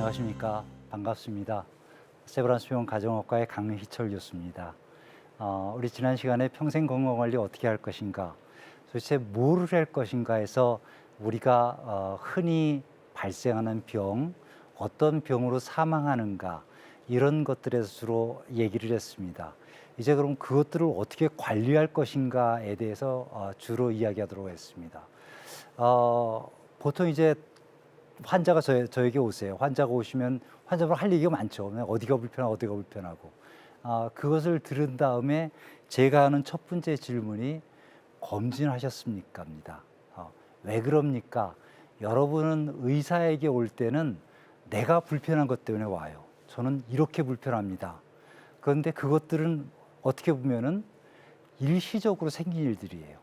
안녕하십니까. 반갑습니다. 세브란스 병원 가정의학과의 강희철 교수입니다. 우리 지난 시간에 평생 건강관리 어떻게 할 것인가, 도대체 뭐를 할 것인가에서 우리가 흔히 발생하는 병, 어떤 병으로 사망하는가, 이런 것들에서 주로 얘기를 했습니다. 이제 그럼 그것들을 어떻게 관리할 것인가에 대해서 주로 이야기하도록 하겠습니다. 보통 이제 환자가 저에게 오세요. 환자가 오시면 환자분 할 얘기가 많죠. 어디가 불편하고 어디가 불편하고. 그것을 들은 다음에 제가 하는 첫 번째 질문이 검진하셨습니까?입니다. 왜 그럽니까? 여러분은 의사에게 올 때는 내가 불편한 것 때문에 와요. 저는 이렇게 불편합니다. 그런데 그것들은 어떻게 보면은 일시적으로 생긴 일들이에요.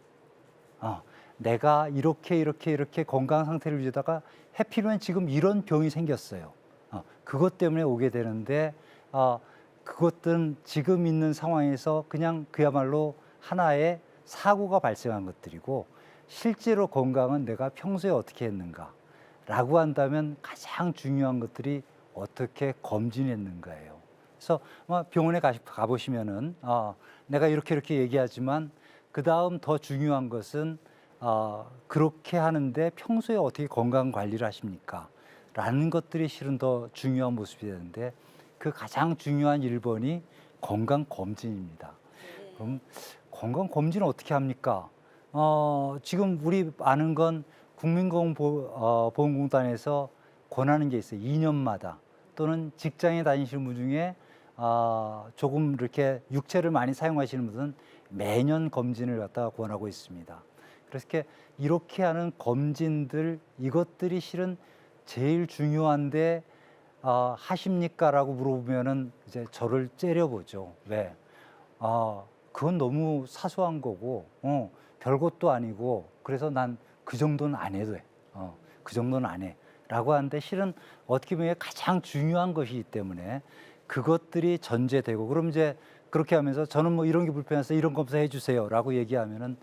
내가 이렇게 건강 상태를 유지하다가 해피면 지금 이런 병이 생겼어요. 그것 때문에 오게 되는데, 그것들은 지금 있는 상황에서 그냥 그야말로 하나의 사고가 발생한 것들이고, 실제로 건강은 내가 평소에 어떻게 했는가라고 한다면 가장 중요한 것들이 어떻게 검진했는가예요. 그래서 병원에 가보시면은 내가 이렇게 얘기하지만 그 다음 더 중요한 것은 그렇게 하는데 평소에 어떻게 건강 관리를 하십니까? 라는 것들이 실은 더 중요한 모습이 되는데, 그 가장 중요한 1번이 건강검진입니다. 그럼 건강검진은 어떻게 합니까? 지금 우리 아는 건 국민건강보험공단에서 권하는 게 있어요. 2년마다. 또는 직장에 다니시는 분 중에 조금 이렇게 육체를 많이 사용하시는 분은 매년 검진을 갖다가 권하고 있습니다. 그래서 이렇게 하는 검진들, 이것들이 실은 제일 중요한데 하십니까? 라고 물어보면은 이제 저를 째려보죠. 왜? 그건 너무 사소한 거고, 별것도 아니고, 그래서 난 그 정도는 안 해도 돼. 그 정도는 안 해. 라고 하는데, 실은 어떻게 보면 가장 중요한 것이기 때문에 그것들이 전제되고, 그럼 이제 그렇게 하면서 저는 뭐 이런 게 불편해서 이런 검사 해주세요. 라고 얘기하면은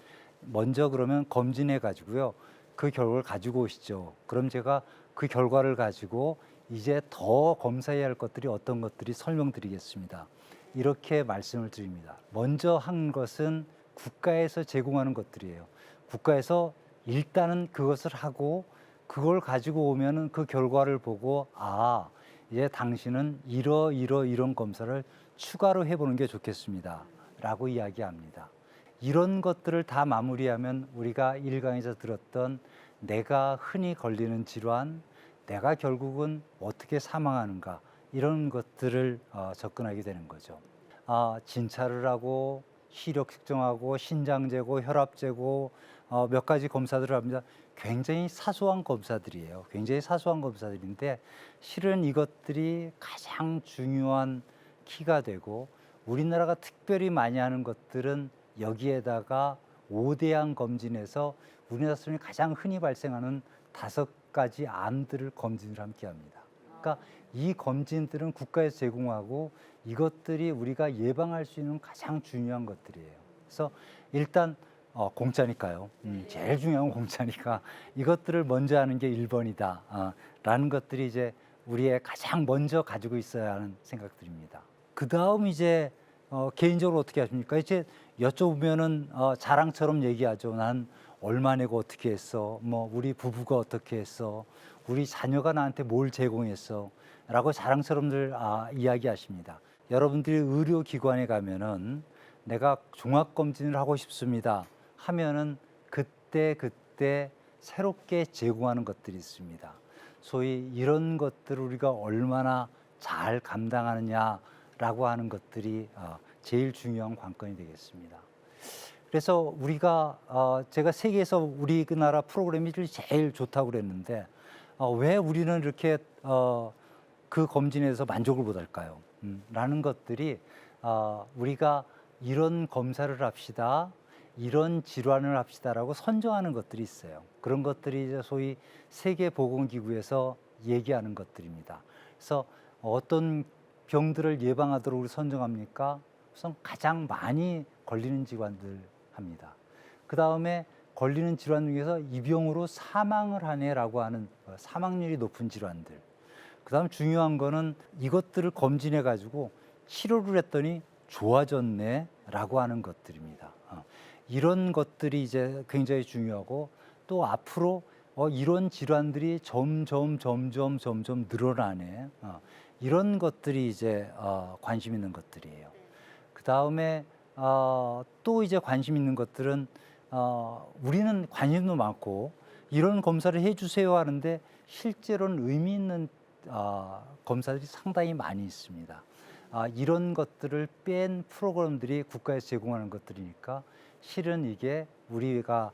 먼저 그러면 검진해 가지고요. 그 결과를 가지고 오시죠. 그럼 제가 그 결과를 가지고 이제 더 검사해야 할 것들이 어떤 것들이 설명드리겠습니다. 이렇게 말씀을 드립니다. 먼저 한 것은 국가에서 제공하는 것들이에요. 국가에서 일단은 그것을 하고 그걸 가지고 오면은 그 결과를 보고 이제 당신은 이런 검사를 추가로 해보는 게 좋겠습니다. 라고 이야기합니다. 이런 것들을 다 마무리하면 우리가 1강에서 들었던 내가 흔히 걸리는 질환, 내가 결국은 어떻게 사망하는가, 이런 것들을 접근하게 되는 거죠. 진찰을 하고 시력 측정하고 신장 재고, 혈압 재고, 몇 가지 검사들을 합니다. 굉장히 사소한 검사들이에요. 굉장히 사소한 검사들인데 실은 이것들이 가장 중요한 키가 되고, 우리나라가 특별히 많이 하는 것들은 여기에다가 5대양 검진에서 우리나라 사람이 가장 흔히 발생하는 5가지 암들을 검진을 함께 합니다. 그러니까 이 검진들은 국가에서 제공하고 이것들이 우리가 예방할 수 있는 가장 중요한 것들이에요. 그래서 일단 공짜니까요. 제일 중요한 건 공짜니까 이것들을 먼저 하는 게 1번이다. 라는 것들이 이제 우리의 가장 먼저 가지고 있어야 하는 생각들입니다. 그 다음 이제 개인적으로 어떻게 하십니까? 이제 여쭤보면은 자랑처럼 얘기하죠. 난 얼마 내고 어떻게 했어? 뭐 우리 부부가 어떻게 했어? 우리 자녀가 나한테 뭘 제공했어? 라고 자랑처럼들 이야기하십니다. 여러분들이 의료기관에 가면은 내가 종합검진을 하고 싶습니다 하면은 그때 새롭게 제공하는 것들이 있습니다. 소위 이런 것들을 우리가 얼마나 잘 감당하느냐라고 하는 것들이 제일 중요한 관건이 되겠습니다. 그래서 우리가 제가 세계에서 우리나라 프로그램이 제일 좋다고 그랬는데 왜 우리는 이렇게 그 검진에서 만족을 못할까요? 라는 것들이 우리가 이런 검사를 합시다, 이런 질환을 합시다라고 선정하는 것들이 있어요. 그런 것들이 이제 소위 세계보건기구에서 얘기하는 것들입니다. 그래서 어떤 병들을 예방하도록 우리 선정합니까? 우선 가장 많이 걸리는 질환들 합니다. 그 다음에 걸리는 질환 중에서 이 병으로 사망을 하네라고 하는 사망률이 높은 질환들. 그 그다음 중요한 거는 이것들을 검진해 가지고 치료를 했더니 좋아졌네라고 하는 것들입니다. 이런 것들이 이제 굉장히 중요하고 또 앞으로 이런 질환들이 점점 늘어나네. 이런 것들이 이제 관심 있는 것들이에요. 그 다음에 또 이제 관심 있는 것들은 우리는 관심도 많고 이런 검사를 해주세요 하는데 실제로는 의미 있는 검사들이 상당히 많이 있습니다. 이런 것들을 뺀 프로그램들이 국가에서 제공하는 것들이니까 실은 이게 우리가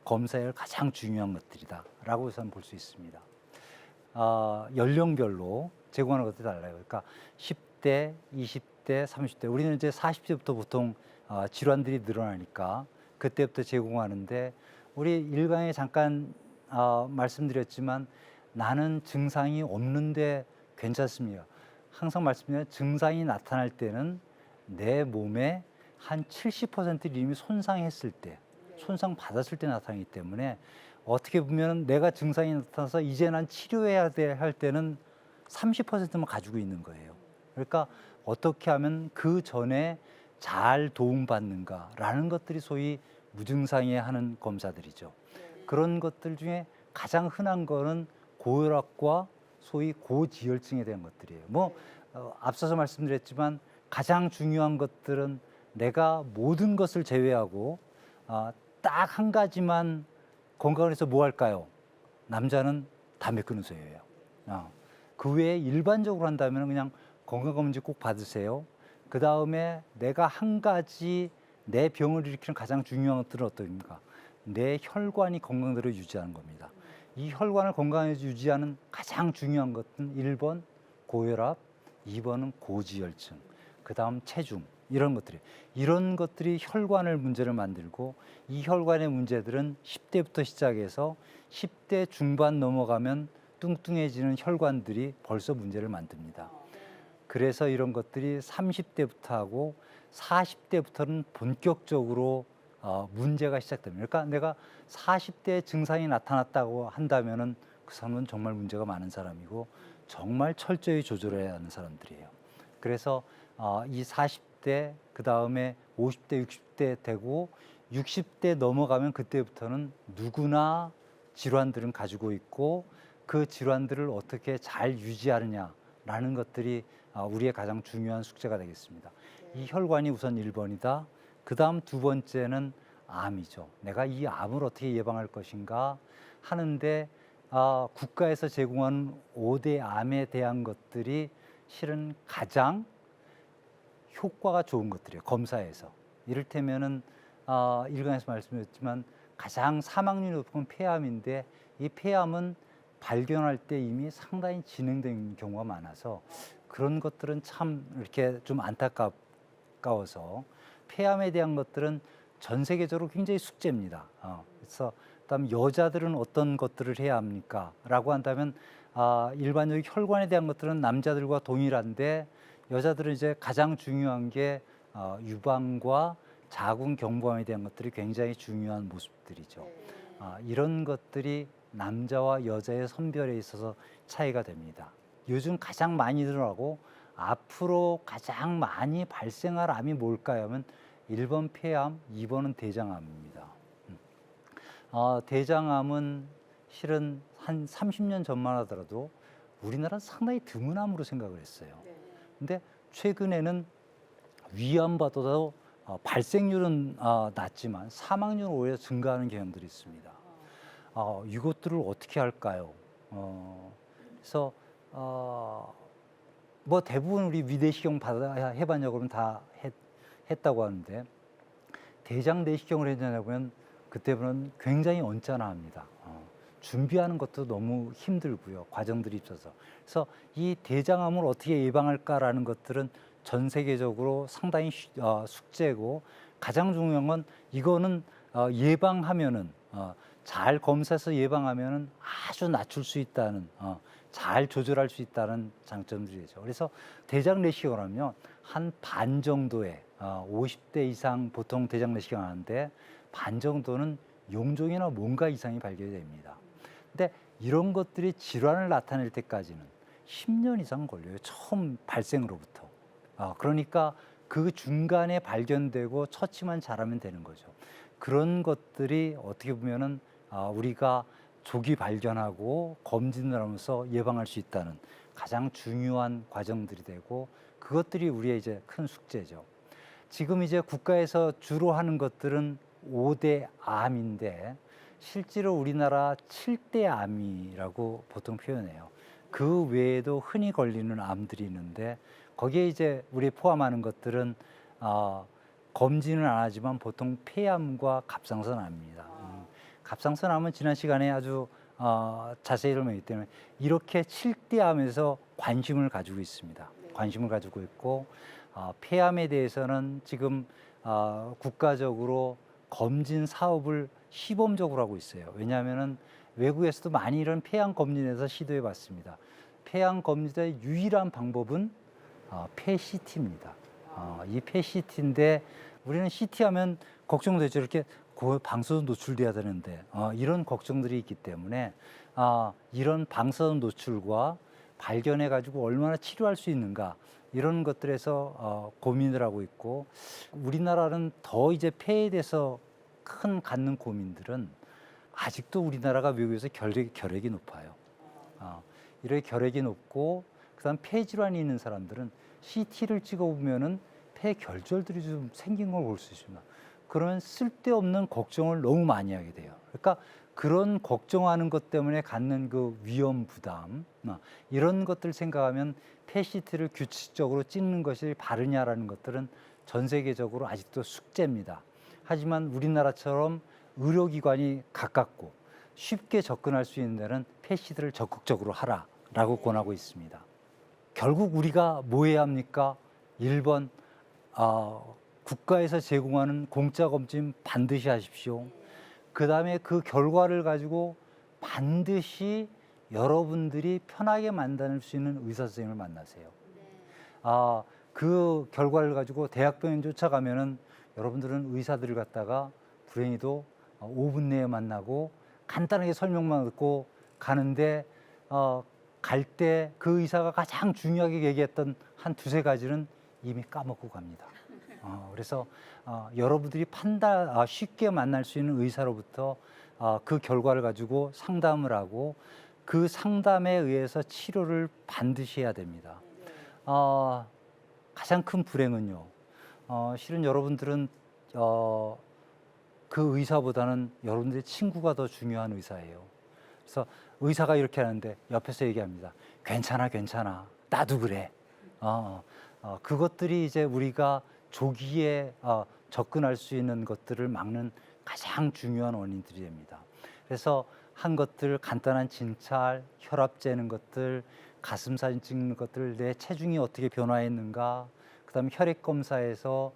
검사에 가장 중요한 것들이다라고 저는 볼 수 있습니다. 연령별로 제공하는 것들이 달라요. 그러니까 10대, 20대, 30대. 우리는 이제 40대부터 보통 질환들이 늘어나니까 그때부터 제공하는데 우리 일강에 잠깐 말씀드렸지만 나는 증상이 없는데 괜찮습니다. 항상 말씀드리면 증상이 나타날 때는 내 몸에 한 70%를 이미 손상했을 때, 손상 받았을 때 나타나기 때문에 어떻게 보면 내가 증상이 나타나서 이제 난 치료해야 돼 할 때는 30%만 가지고 있는 거예요. 그러니까 어떻게 하면 그 전에 잘 도움받는가라는 것들이 소위 무증상에 하는 검사들이죠. 그런 것들 중에 가장 흔한 거는 고혈압과 소위 고지혈증에 대한 것들이에요. 앞서서 말씀드렸지만 가장 중요한 것들은 내가 모든 것을 제외하고 딱 한 가지만 건강을 해서 뭐 할까요? 남자는 담배 끊는 소리예요. 그 외에 일반적으로 한다면 그냥 건강검진 꼭 받으세요. 그 다음에 내가 한 가지 내 병을 일으키는 가장 중요한 것들은 어떠입니까? 내 혈관이 건강대로 유지하는 겁니다. 이 혈관을 건강하게 유지하는 가장 중요한 것은 1번 고혈압, 2번은 고지혈증, 그 다음 체중 이런 것들이 혈관을 문제를 만들고 이 혈관의 문제들은 10대부터 시작해서 10대 중반 넘어가면 뚱뚱해지는 혈관들이 벌써 문제를 만듭니다. 그래서 이런 것들이 30대부터 하고 40대부터는 본격적으로 문제가 시작됩니다. 그러니까 내가 40대 증상이 나타났다고 한다면은 그 사람은 정말 문제가 많은 사람이고 정말 철저히 조절해야 하는 사람들이에요. 그래서 이 40대, 그 다음에 50대, 60대 되고 60대 넘어가면 그때부터는 누구나 질환들은 가지고 있고 그 질환들을 어떻게 잘 유지하느냐라는 것들이 우리의 가장 중요한 숙제가 되겠습니다. 이 혈관이 우선 1번이다. 그 다음 두 번째는 암이죠. 내가 이 암을 어떻게 예방할 것인가 하는데 국가에서 제공하는 5대 암에 대한 것들이 실은 가장 효과가 좋은 것들이에요. 검사에서. 이를테면은 일간에서 말씀드렸지만 가장 사망률이 높은 폐암인데 이 폐암은 발견할 때 이미 상당히 진행된 경우가 많아서 그런 것들은 참 이렇게 좀 안타까워서 폐암에 대한 것들은 전 세계적으로 굉장히 숙제입니다. 그래서 그다음 여자들은 어떤 것들을 해야 합니까? 라고 한다면 일반적인 혈관에 대한 것들은 남자들과 동일한데 여자들은 이제 가장 중요한 게 유방과 자궁 경부암에 대한 것들이 굉장히 중요한 모습들이죠. 이런 것들이 남자와 여자의 선별에 있어서 차이가 됩니다. 요즘 가장 많이 늘어나고 앞으로 가장 많이 발생할 암이 뭘까요? 하면 1번 폐암, 2번은 대장암입니다. 대장암은 실은 한 30년 전만 하더라도 우리나라는 상당히 드문 암으로 생각을 했어요. 근데 최근에는 위암보다도 발생률은 낮지만 사망률은 오히려 증가하는 경향들이 있습니다. 이것들을 어떻게 할까요? 그래서 뭐 대부분 우리 위내시경 해봤냐고 그러면 다 했다고 하는데 대장 내시경을 했냐면 그때는 굉장히 언짢아합니다. 준비하는 것도 너무 힘들고요. 과정들이 있어서. 그래서 이 대장암을 어떻게 예방할까라는 것들은 전 세계적으로 상당히 숙제고 가장 중요한 건 이거는 예방하면은 잘 검사해서 예방하면은 아주 낮출 수 있다는 잘 조절할 수 있다는 장점들이죠. 그래서 대장 내시경을 하면 한 반 정도의 50대 이상 보통 대장 내시경 하는데 반 정도는 용종이나 뭔가 이상이 발견이 됩니다. 근데 이런 것들이 질환을 나타낼 때까지는 10년 이상 걸려요. 처음 발생으로부터. 그러니까 그 중간에 발견되고 처치만 잘하면 되는 거죠. 그런 것들이 어떻게 보면은 우리가 조기 발견하고 검진을 하면서 예방할 수 있다는 가장 중요한 과정들이 되고 그것들이 우리의 이제 큰 숙제죠. 지금 이제 국가에서 주로 하는 것들은 5대 암인데 실제로 우리나라 7대 암이라고 보통 표현해요. 그 외에도 흔히 걸리는 암들이 있는데 거기에 이제 우리 포함하는 것들은 검진은 안 하지만 보통 폐암과 갑상선암입니다. 갑상선암은 지난 시간에 아주 자세히 설명했기 때문에 이렇게 7대 암에서 관심을 가지고 있습니다. 관심을 가지고 있고 폐암에 대해서는 지금 국가적으로 검진 사업을 시범적으로 하고 있어요. 왜냐하면은 외국에서도 많이 이런 폐암 검진에서 시도해 봤습니다. 폐암 검진의 유일한 방법은 폐CT입니다. 이 폐CT인데 우리는 CT 하면 걱정되죠. 이렇게 방사선 노출돼야 되는데 이런 걱정들이 있기 때문에 이런 방사선 노출과 발견해 가지고 얼마나 치료할 수 있는가 이런 것들에서 고민을 하고 있고 우리나라는 더 이제 폐에 대해서 큰 갖는 고민들은 아직도 우리나라가 외국에서 결핵이 높아요. 이렇게 결핵이 높고 그다음 폐 질환이 있는 사람들은 CT를 찍어보면은 폐 결절들이 좀 생긴 걸 볼 수 있습니다. 그러면 쓸데없는 걱정을 너무 많이 하게 돼요. 그러니까 그런 걱정하는 것 때문에 갖는 그 위험 부담 이런 것들 생각하면 폐CT를 규칙적으로 찍는 것이 바르냐라는 것들은 전 세계적으로 아직도 숙제입니다. 하지만 우리나라처럼 의료기관이 가깝고 쉽게 접근할 수 있는 데는 폐CT를 적극적으로 하라라고 권하고 있습니다. 결국 우리가 뭐 해야 합니까? 1번 국가에서 제공하는 공짜 검진 반드시 하십시오. 그다음에 그 결과를 가지고 반드시 여러분들이 편하게 만날 수 있는 의사 선생님을 만나세요. 그 결과를 가지고 대학병원 쫓아가면은 여러분들은 의사들을 갖다가 불행히도 5분 내에 만나고 간단하게 설명만 듣고 가는데 갈 때 그 의사가 가장 중요하게 얘기했던 한 두세 가지는 이미 까먹고 갑니다. 그래서 여러분들이 쉽게 만날 수 있는 의사로부터 그 결과를 가지고 상담을 하고 그 상담에 의해서 치료를 반드시 해야 됩니다. 가장 큰 불행은요. 실은 여러분들은 그 의사보다는 여러분들의 친구가 더 중요한 의사예요. 그래서 의사가 이렇게 하는데 옆에서 얘기합니다. 괜찮아, 괜찮아. 나도 그래. 그것들이 이제 우리가 조기에 접근할 수 있는 것들을 막는 가장 중요한 원인들이 됩니다. 그래서 한 것들 간단한 진찰, 혈압 재는 것들, 가슴 사진 찍는 것들, 내 체중이 어떻게 변화했는가, 그다음에 혈액 검사에서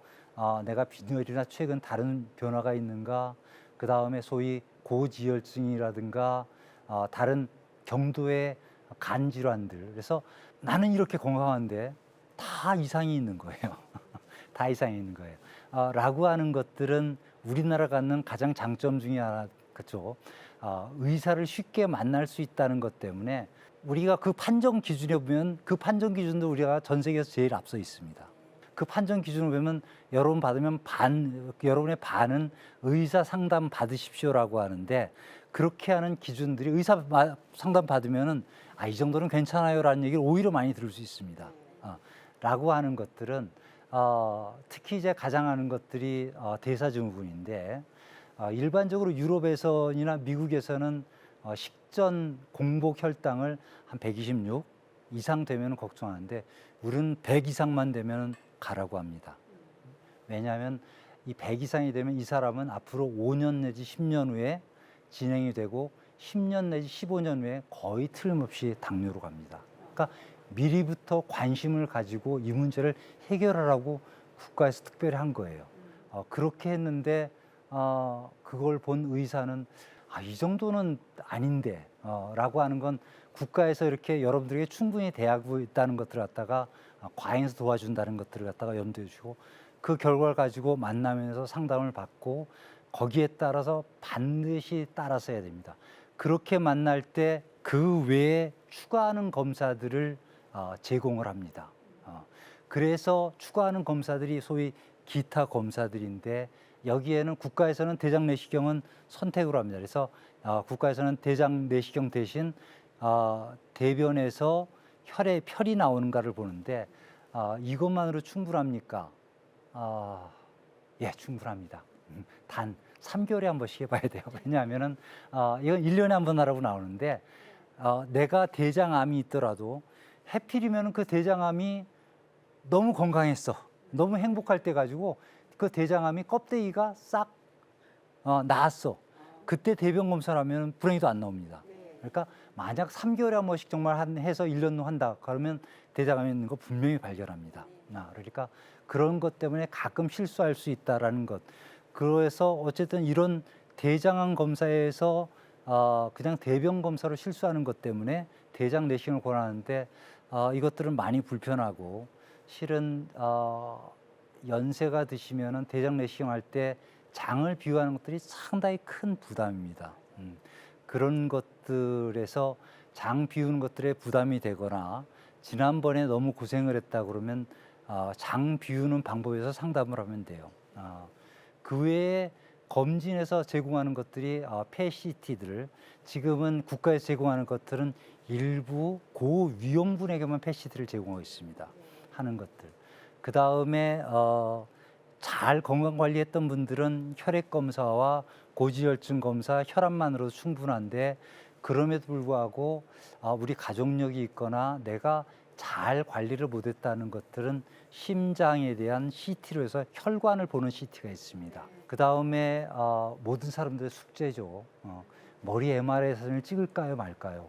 내가 빈혈이나 최근 다른 변화가 있는가, 그다음에 소위 고지혈증이라든가 다른 경도의 간 질환들. 그래서 나는 이렇게 건강한데 다 이상이 있는 거예요. 다 이상이 있는 거예요. 라고 하는 것들은 우리나라가 갖는 가장 장점 중에 하나, 그렇죠. 의사를 쉽게 만날 수 있다는 것 때문에 우리가 그 판정 기준에 보면 그 판정 기준도 우리가 전 세계에서 제일 앞서 있습니다. 그 판정 기준을 보면 여러분 받으면 여러분의 반은 의사 상담 받으십시오라고 하는데 그렇게 하는 기준들이 의사 상담 받으면은 이 정도는 괜찮아요라는 얘기를 오히려 많이 들을 수 있습니다. 라고 하는 것들은 특히 이제 가장 하는 것들이 대사증후군인데 일반적으로 유럽에서나 미국에서는 식전 공복 혈당을 한 126 이상 되면 걱정하는데 우리는 100 이상만 되면 가라고 합니다. 왜냐하면 이 100 이상이 되면 이 사람은 앞으로 5년 내지 10년 후에 진행이 되고 10년 내지 15년 후에 거의 틀림없이 당뇨로 갑니다. 그러니까 미리부터 관심을 가지고 이 문제를 해결하라고 국가에서 특별히 한 거예요. 그렇게 했는데 그걸 본 의사는 이 정도는 아닌데 라고 하는 건 국가에서 이렇게 여러분들에게 충분히 대하고 있다는 것들을 갖다가 과잉해서 도와준다는 것들을 갖다가 염두에 주고 그 결과를 가지고 만나면서 상담을 받고 거기에 따라서 반드시 따라서 해야 됩니다. 그렇게 만날 때 그 외에 추가하는 검사들을 제공을 합니다. 그래서 추가하는 검사들이 소위 기타 검사들인데 여기에는 국가에서는 대장 내시경은 선택으로 합니다. 그래서 국가에서는 대장 내시경 대신 대변에서 혈의 혈이 나오는가를 보는데 이것만으로 충분합니까? 예, 충분합니다. 단 3개월에 한 번씩 해봐야 돼요. 왜냐하면은 이건 1년에 한 번 하라고 나오는데 내가 대장암이 있더라도 해필이면 그 대장암이 너무 건강했어. 너무 행복할 때 가지고 그 대장암이 껍데기가 싹 나았어. 그때 대변 검사를 하면 불행히도 안 나옵니다. 그러니까 만약 3개월에 한 번씩 정말 해서 1년 한다. 그러면 대장암이 있는 거 분명히 발견합니다. 그러니까 그런 것 때문에 가끔 실수할 수 있다라는 것. 그래서 어쨌든 이런 대장암 검사에서 그냥 대변 검사로 실수하는 것 때문에 대장 내시경을 권하는데 이것들은 많이 불편하고 실은 연세가 드시면은 대장 내시경 할 때 장을 비유하는 것들이 상당히 큰 부담입니다. 그런 것들에서 장 비우는 것들에 부담이 되거나 지난번에 너무 고생을 했다 그러면 장 비우는 방법에서 상담을 하면 돼요. 그 외에 검진에서 제공하는 것들이 PET-CT들 지금은 국가에서 제공하는 것들은 일부 고위험군에게만 PET-CT를 제공하고 있습니다. 하는 것들. 그 다음에 잘 건강 관리했던 분들은 혈액 검사와 고지혈증 검사, 혈압만으로도 충분한데 그럼에도 불구하고 우리 가족력이 있거나 내가 잘 관리를 못했다는 것들은 심장에 대한 CT로 해서 혈관을 보는 CT가 있습니다. 그 다음에 모든 사람들의 숙제죠. 머리 MRI 사진을 찍을까요, 말까요?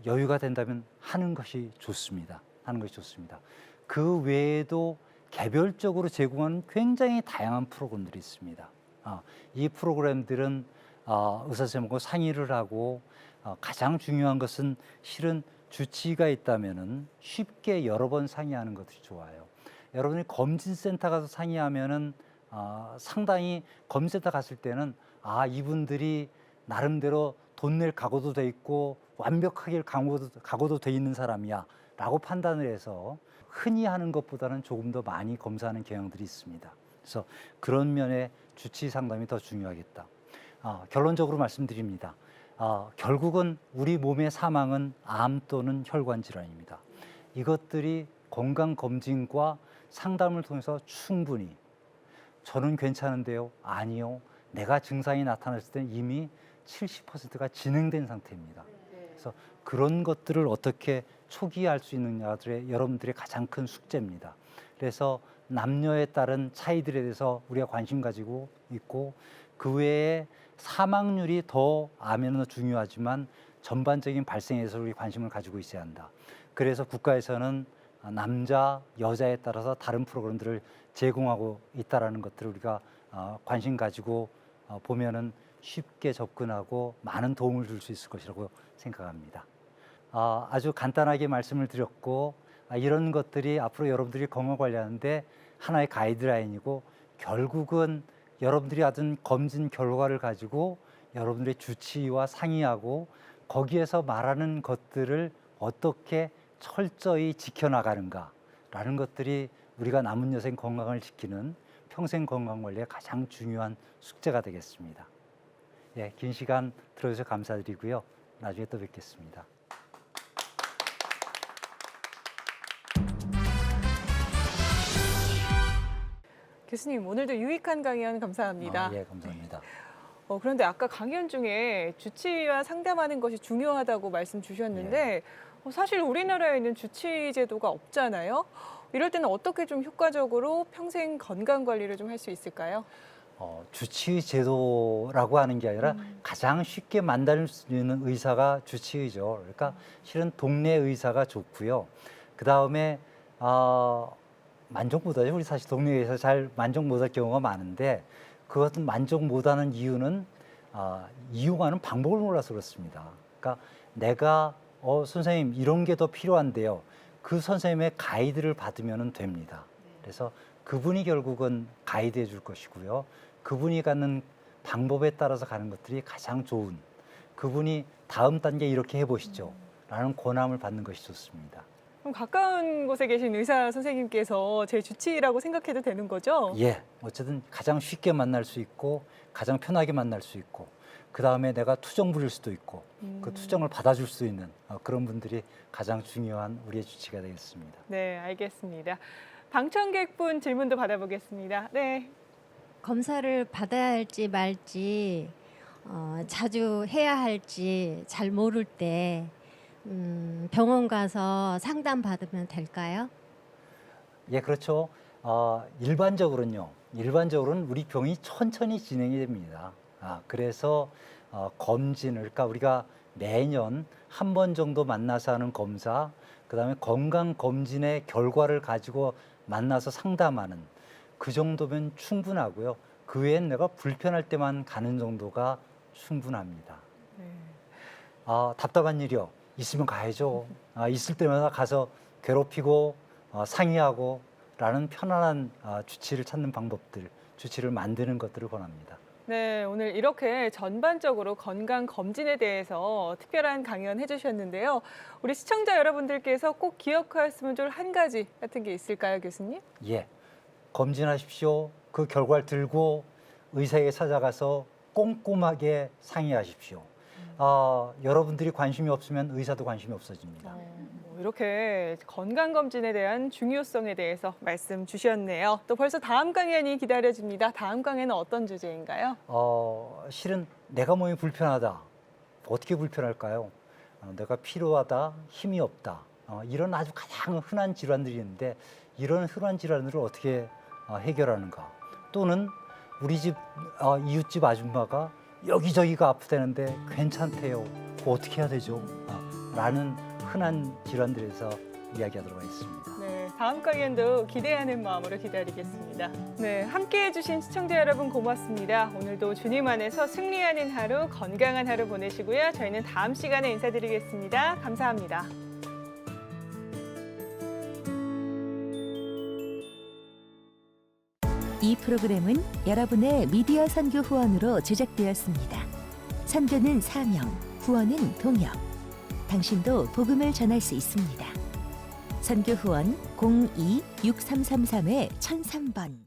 여유가 된다면 하는 것이 좋습니다. 하는 것이 좋습니다. 그 외에도 개별적으로 제공하는 굉장히 다양한 프로그램들이 있습니다. 이 프로그램들은 의사 선생님과 상의를 하고 가장 중요한 것은 실은 주치의가 있다면은 쉽게 여러 번 상의하는 것이 좋아요. 여러분이 검진센터 가서 상의하면은 상당히 검진센터 갔을 때는 이분들이 나름대로 돈 낼 각오도 돼 있고 완벽하게 각오도 돼 있는 사람이야 라고 판단을 해서 흔히 하는 것보다는 조금 더 많이 검사하는 경향들이 있습니다. 그래서 그런 면에 주치의 상담이 더 중요하겠다. 결론적으로 말씀드립니다. 결국은 우리 몸의 사망은 암 또는 혈관 질환입니다. 이것들이 건강검진과 상담을 통해서 충분히 저는 괜찮은데요. 아니요. 내가 증상이 나타났을 때 이미 70%가 진행된 상태입니다. 그래서 그런 것들을 어떻게 초기에 할 수 있느냐가 여러분들의 가장 큰 숙제입니다. 그래서 남녀에 따른 차이들에 대해서 우리가 관심 가지고 있고 그 외에 사망률이 더 암에는 중요하지만 전반적인 발생에서 우리 관심을 가지고 있어야 한다. 그래서 국가에서는 남자, 여자에 따라서 다른 프로그램들을 제공하고 있다라는 것들을 우리가 관심 가지고 보면은 쉽게 접근하고 많은 도움을 줄 수 있을 것이라고 생각합니다. 아주 간단하게 말씀을 드렸고 이런 것들이 앞으로 여러분들이 건강 관리하는데 하나의 가이드라인이고 결국은 여러분들이 하던 검진 결과를 가지고 여러분들의 주치의와 상의하고 거기에서 말하는 것들을 어떻게 철저히 지켜나가는가라는 것들이 우리가 남은 여생 건강을 지키는 평생 건강관리의 가장 중요한 숙제가 되겠습니다. 예, 긴 시간 들어주셔서 감사드리고요. 나중에 또 뵙겠습니다. 교수님, 오늘도 유익한 강연 감사합니다. 예, 감사합니다. 그런데 아까 강연 중에 주치의와 상담하는 것이 중요하다고 말씀 주셨는데 사실 우리나라에는 주치의 제도가 없잖아요. 이럴 때는 어떻게 좀 효과적으로 평생 건강 관리를 좀 할 수 있을까요? 주치의 제도라고 하는 게 아니라 가장 쉽게 만날 수 있는 의사가 주치의죠. 그러니까 실은 동네 의사가 좋고요. 그 다음에 만족 못하죠. 우리 사실 동네 의사 잘 만족 못할 경우가 많은데 그것은 만족 못하는 이유는 이용하는 방법을 몰라서 그렇습니다. 그러니까 내가 선생님 이런 게 더 필요한데요. 그 선생님의 가이드를 받으면 됩니다. 그래서 그분이 결국은 가이드해 줄 것이고요. 그분이 갖는 방법에 따라서 가는 것들이 가장 좋은 그분이 다음 단계 이렇게 해보시죠. 라는 권함을 받는 것이 좋습니다. 그럼 가까운 곳에 계신 의사 선생님께서 제 주치의라고 생각해도 되는 거죠? 예, 어쨌든 가장 쉽게 만날 수 있고 가장 편하게 만날 수 있고 그 다음에 내가 투정 부릴 수도 있고 그 투정을 받아줄 수 있는 그런 분들이 가장 중요한 우리의 주치의가 되겠습니다. 네, 알겠습니다. 방청객분 질문도 받아보겠습니다. 네. 검사를 받아야 할지 말지 자주 해야 할지 잘 모를 때 병원 가서 상담 받으면 될까요? 예, 그렇죠. 일반적으로는 우리 병이 천천히 진행이 됩니다. 그래서 검진을, 그러니까 우리가 매년 한 번 정도 만나서 하는 검사, 그다음에 건강 검진의 결과를 가지고 만나서 상담하는 그 정도면 충분하고요. 그 외엔 내가 불편할 때만 가는 정도가 충분합니다. 네. 답답한 일이요. 있으면 가야죠. 있을 때마다 가서 괴롭히고 상의하고 라는 편안한 주치의를 찾는 방법들, 주치의를 만드는 것들을 권합니다. 네, 오늘 이렇게 전반적으로 건강 검진에 대해서 특별한 강연 해주셨는데요. 우리 시청자 여러분들께서 꼭 기억하셨으면 좋을 한 가지 같은 게 있을까요, 교수님? 예, 검진하십시오. 그 결과를 들고 의사에게 찾아가서 꼼꼼하게 상의하십시오. 여러분들이 관심이 없으면 의사도 관심이 없어집니다. 이렇게 건강검진에 대한 중요성에 대해서 말씀 주셨네요. 또 벌써 다음 강연이 기다려집니다. 다음 강연은 어떤 주제인가요? 실은 내가 몸이 불편하다. 어떻게 불편할까요? 내가 피로하다, 힘이 없다. 이런 아주 가장 흔한 질환들이 있는데 이런 흔한 질환들을 어떻게 해결하는가. 또는 우리 집 이웃집 아줌마가 여기저기가 아프다는데 괜찮대요. 그거 어떻게 해야 되죠? 라는 흔한 질환들에서 이야기하도록 하겠습니다. 네, 다음 강연도 기대하는 마음으로 기다리겠습니다. 네, 함께해 주신 시청자 여러분 고맙습니다. 오늘도 주님 안에서 승리하는 하루, 건강한 하루 보내시고요. 저희는 다음 시간에 인사드리겠습니다. 감사합니다. 이 프로그램은 여러분의 미디어 선교 후원으로 제작되었습니다. 선교는 사명, 후원은 동역. 당신도 복음을 전할 수 있습니다. 선교 후원 02-6333-1003번